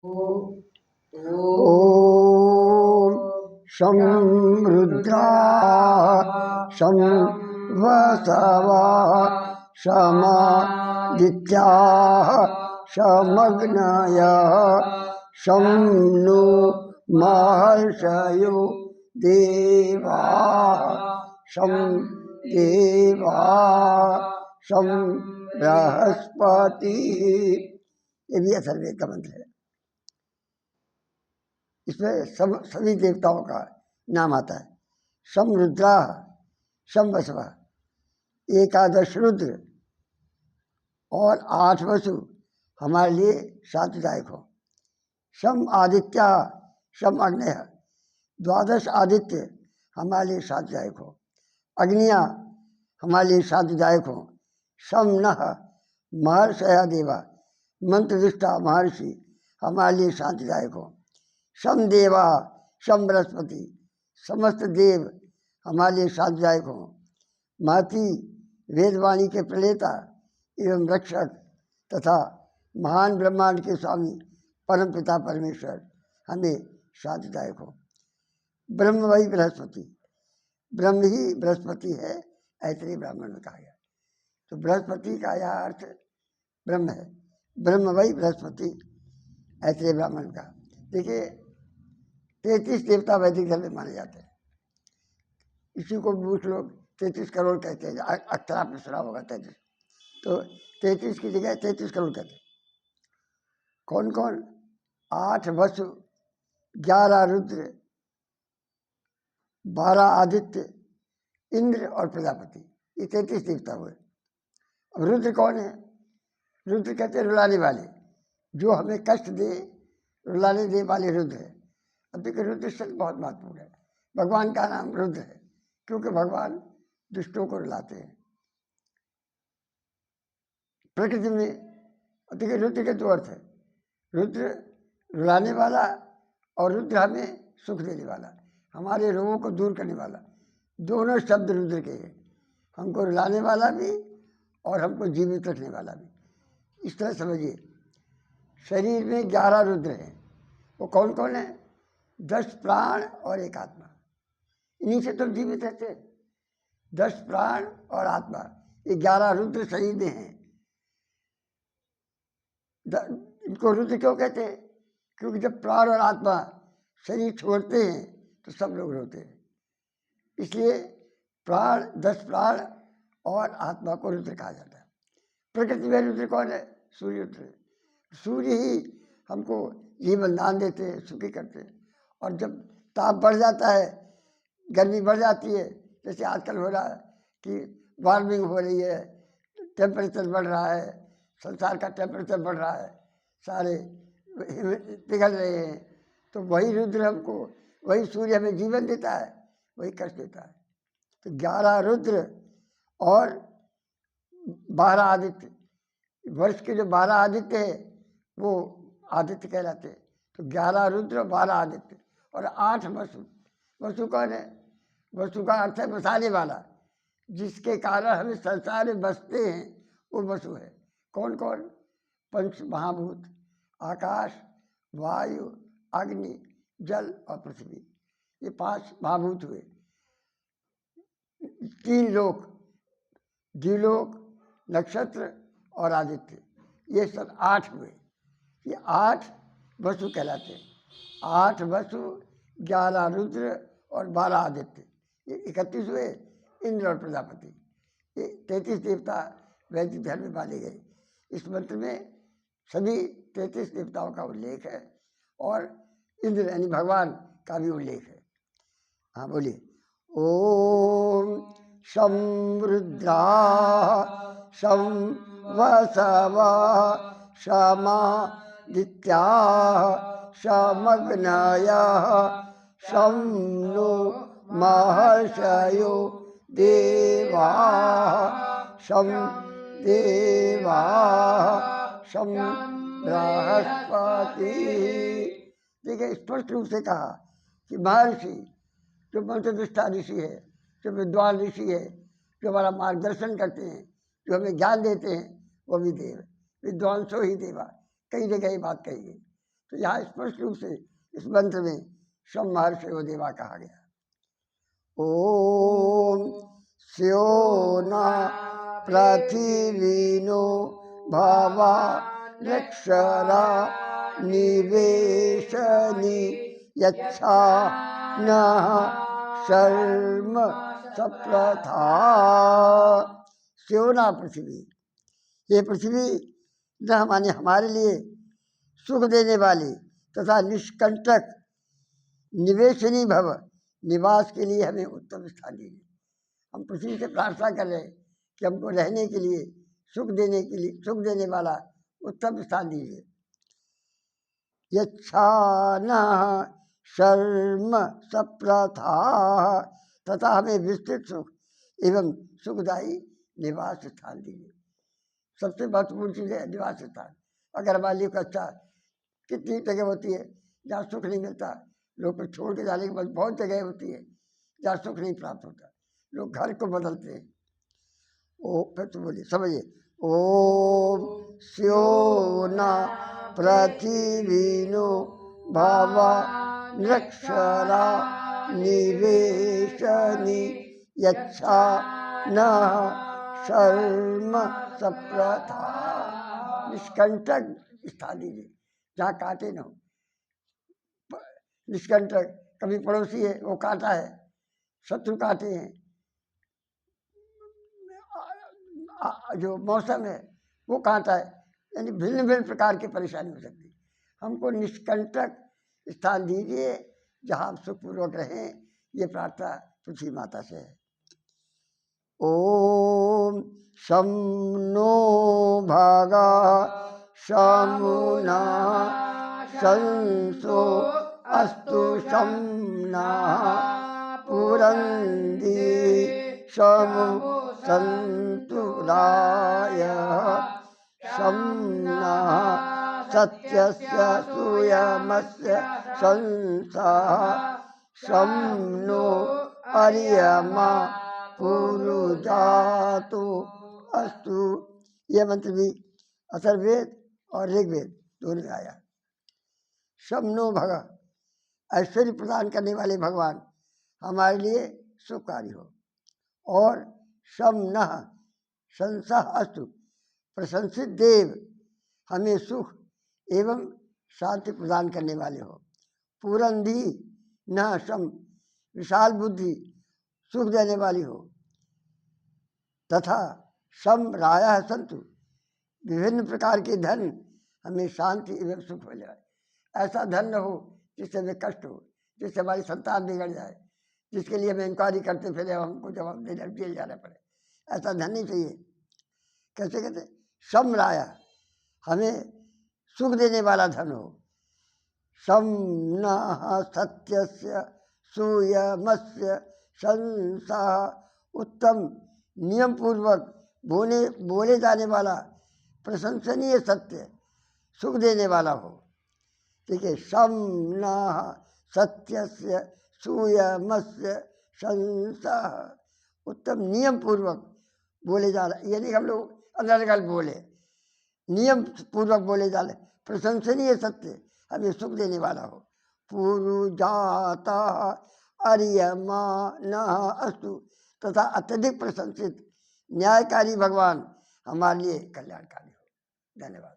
ॐ शं रुद्राः शं वसवः शमादित्याः शमग्नयः शं नो महर्षयो देवाः शं बृहस्पतिः। ये भी अथर्ववेद का मंत्र है। इसमें सभी देवताओं का नाम आता है। शम रुद्रा शम वसव, एकादश रुद्र और 8 वसु हमारे लिए शांतिदायक हो। शम आदित्य शम अग्नय, 12 आदित्य हमारे लिए शांतिदायक हो। अग्नियाँ हमारे लिए शांतिदायक हो। शम नः महर्षया देवा, मंत्रदृष्टा महर्षि हमारे लिए शांतिदायक हो। शम देवा शम बृहस्पति, समस्त देव हमारे लिए शांतिदायक हो। महती वेदवाणी के प्रणेता एवं रक्षक तथा महान ब्रह्मांड के स्वामी परम पिता परमेश्वर हमें शांतिदायक हो। ब्रह्म वही बृहस्पति, ब्रह्म ही बृहस्पति है, ऐतरेय ब्राह्मण में कहा गया। तो बृहस्पति का यह अर्थ ब्रह्म है। ब्रह्म वही बृहस्पति, ऐतरेय ब्राह्मण का। देखिए 33 देवता वैदिक धर्म में माने जाते हैं। इसी को कुछ लोग 33 करोड़ कहते हैं। अक्सर आपने सुना होगा 33, तो 33 की जगह 33 करोड़ कहते हैं। कौन कौन? 8 वसु, 11 रुद्र, 12 आदित्य, इंद्र और प्रजापति, ये 33 देवता हुए। अब रुद्र कौन है? रुद्र कहते हैं रुलाने वाले, जो हमें कष्ट दे, रुलाने दे वाले रुद्र है। अब देखिए रुद्र शब्द बहुत महत्वपूर्ण है। भगवान का नाम रुद्र है क्योंकि भगवान दुष्टों को रुलाते हैं। प्रकृति में देखिए रुद्र के 2 अर्थ है। रुद्र रुलाने वाला और रुद्र हमें सुख देने वाला, हमारे रोगों को दूर करने वाला। दोनों शब्द रुद्र के हैं, हमको रुलाने वाला भी और हमको जीवित रखने वाला भी। इस तरह समझिए, शरीर में 11 रुद्र हैं। वो कौन कौन है? 10 प्राण और 1 आत्मा, इन्हीं से तो जीवित रहते। 10 प्राण और आत्मा, ये 11 रुद्र शरीर में हैं। इनको रुद्र क्यों कहते हैं? क्योंकि जब प्राण और आत्मा शरीर छोड़ते हैं तो सब लोग रोते हैं। इसलिए 10 प्राण और आत्मा को रुद्र कहा जाता है। प्रकृति में रुद्र कौन है? सूर्य रुद्र। सूर्य ही हमको जीवन दान देते हैं, सुखी करते हैं। और जब ताप बढ़ जाता है, गर्मी बढ़ जाती है, जैसे आजकल हो रहा है कि वार्मिंग हो रही है, टेम्परेचर बढ़ रहा है, संसार का टेम्परेचर बढ़ रहा है, सारे पिघल रहे हैं, तो वही रुद्र हमको, वही सूर्य हमें जीवन देता है, वही कष्ट देता है। तो 11 रुद्र और 12 आदित्य, वर्ष के जो 12 आदित्य है वो आदित्य कहलाते हैं। तो 11 रुद्र, 12 आदित्य और 8 वसु। वसु कौन है? वसु का अर्थ है बसाने वाला, जिसके कारण हम संसार में बसते हैं, वो वसु है। कौन कौन? 5 महाभूत, आकाश, वायु, अग्नि, जल और पृथ्वी, ये 5 महाभूत हुए। 3 लोक, द्विलोक, नक्षत्र और आदित्य, ये सब 8 हुए। ये 8 वसु कहलाते हैं। 8 वसु, 11 रुद्र और 12 आदित्य, ये 31 हुए। इंद्र और प्रजापति, ये 33 देवता वैदिक धर्म में माने गए। इस मंत्र में सभी 33 देवताओं का उल्लेख है और इंद्र यानी भगवान का भी उल्लेख है। हाँ बोलिए। ओम शं रुद्राः शं वसवः शमादित्याः शमग्नयः शं नो महर्षयो देवाः शं शं बृहस्पति। देखिए स्पष्ट रूप से कहा कि महर्षि, जो मंत्रदृष्टा ऋषि है, जो विद्वान ऋषि है, जो हमारा मार्गदर्शन करते हैं, जो हमें ज्ञान देते हैं, वो भी देव। विद्वांसो ही देवा, कई जगह ये बात कही गई। तो यहाँ स्पष्ट रूप से इस मंत्र में शम महर्षयो देवा कहा गया। ओम स्यो न पृथिवीनो भावा लक्षरा निवेशनि यच्छा न शर्म सप्रथा। स्योना पृथ्वी, ये पृथ्वी न माने हमारे लिए सुख देने वाली तथा निष्कंटक निवेशनी भव, निवास के लिए हमें उत्तम स्थान दीजिए। हम पृथ्वी से प्रार्थना कर रहे हैं कि हमको रहने के लिए सुख देने के लिए सुख देने वाला उत्तम स्थान दीजिए। यच्छाना शर्म सप्रथा, तथा हमें विस्तृत सुख एवं सुखदायी निवास स्थान दीजिए। सबसे महत्वपूर्ण चीज़ है निवास स्थान। अगर मान लीजिए अच्छा कितनी जगह होती है जहाँ सुख नहीं मिलता, लोग को छोड़ के जाने के बाद बहुत जगह होती है जहाँ सुख नहीं प्राप्त होता, लोग घर को बदलते हैं। ओ फिर तो बोलिए समझिए, ओम स्यो न पृथिवीनो भावा नक्षरा निवेशनि यच्छा न शर्म सप्रथा। निष्कंटक स्थान दीजिए जहाँ कांटे न हो। निष्कंटक, कभी पड़ोसी है वो कांटा है, शत्रु कांटे हैं, जो मौसम है वो कांटा है, यानी भिन्न भिन्न प्रकार की परेशानी हो सकती है। हमको निष्कंटक स्थान दीजिए जहाँ हम सुखपूर्वक रहें, ये प्रार्थना पृथ्वी माता से है। ओम शं नो भागा शमुना शंसो अस्तु शं नः पुरंदी शमु सन्तुरायः शं नः सत्यस्य सूयमस्य शंसः शं नो अर्यमा पुरुजातु अस्तु। यह मंत्र भी अथर्ववेद और ऋग्वेद दोनों में आया। शं नो भगा, ऐश्वर्य प्रदान करने वाले भगवान हमारे लिए सुखकारी हो। और शं नः शंसः अस्तु, प्रशंसित देव हमें सुख एवं शांति प्रदान करने वाले हो। पूरंधी न शम, विशाल बुद्धि सुख देने वाली हो। तथा शम रायः सन्तु, विभिन्न प्रकार के धन हमें शांति एवं सुख हो जाए। ऐसा धन न हो जिससे हमें कष्ट हो, जिससे हमारी संतान बिगड़ जाए, जिसके लिए हमें इंक्वायरी करते फिर हमको जवाब देना जेल जाना पड़े, ऐसा धन नहीं चाहिए। कैसे कहते, शम राया, हमें सुख देने वाला धन हो। शं नः सत्यस्य सूयमस्य शंसः, उत्तम नियम पूर्वक बोले जाने वाला प्रशंसनीय सत्य सुख देने वाला हो। ठीक है, शं नः सत्यस्य सूयमस्य शंसः, उत्तम नियम पूर्वक बोले जा रहा, यानी हम लोग अलग बोले, नियम पूर्वक बोले जा रहे, प्रशंसनीय सत्य हमें सुख देने वाला हो। पुरुजाता अर्यमा नः अस्तु, तथा अत्यधिक प्रशंसित न्यायकारी भगवान हमारे लिए कल्याणकारी हो। धन्यवाद।